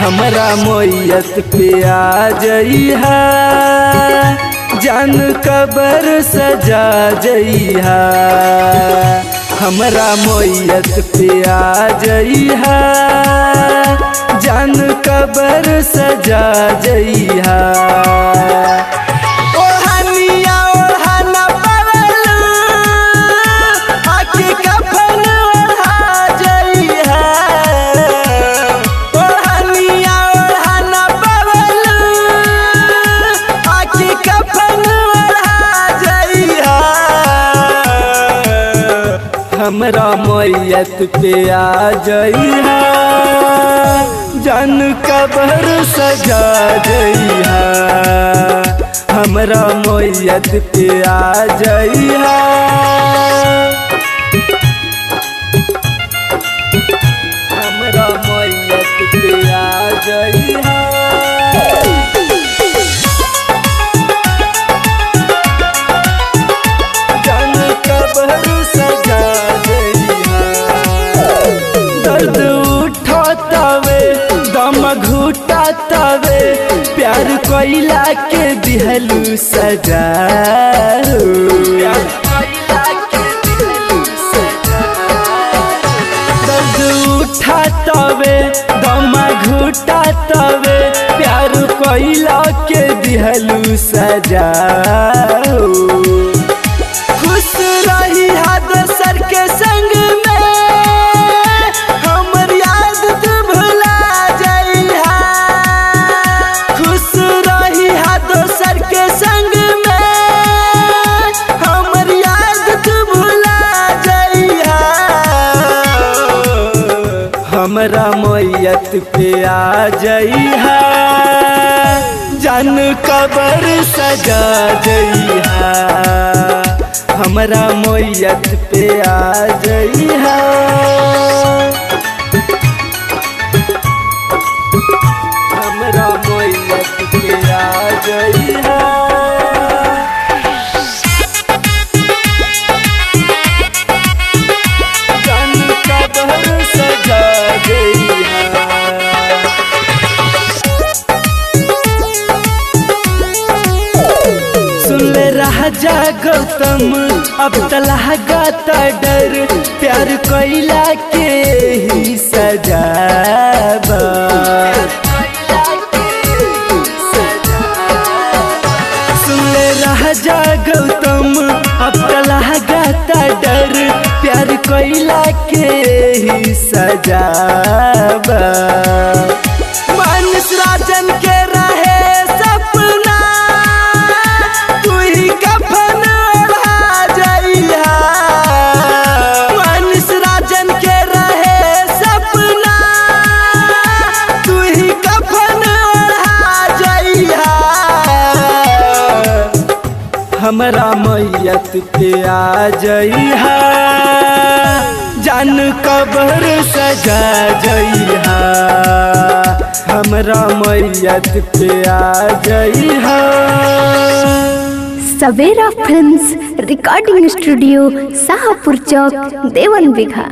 हमरा मोयत पे आ जइहा, जान कबर सजा जइहा। हमरा मोयत पे आ जइहा, जान कबर सजा जइहा। हमरा मोयत पे आ जइहा, जान कबर सजा जइहा। हमरा मोयत पे आ जइहा, हमरा मोयत पे आ जइहा। दर्द उठातावे दम घुटातावे, प्यार कोइला के दिहलू सजा। दर्द उठातावे दम घुटातावे, प्यार कोइला के दिहलू सजा। खुश रही हाथ सर के संग में, हमर याद तू भुला जइहा। खुश रही हाथ सर के संग में, हमर याद तू भुला जइहा। हमरा मोयत पे आ जइहा, जान कबर सजा जइहा। हमरा मोयत पे आ जइहा, हमरा मोयत पे आ जइहा। जान कबर सजा जइहा। राजा गौतम अब तलाह गाता डर, प्यार कोइला के ही सजाबा। सुन ले राजा गौतम अब तलाह गाता डर, प्यार कोइला के ही सजाबा। मानस राजन के रहे सपना, तू ही कफन ओढ़ा जइहा। मानस राजन के रहे सपना, तू ही कफन ओढ़ा जइहा। हमरा मोयत पे आ जइहा, जान कबर सजा जइहा। हमरा मोयत पे आ जइहा। सवेरा फिल्म्स रिकॉर्डिंग स्टूडियो, शाहपुर चौक, देवन बिघा।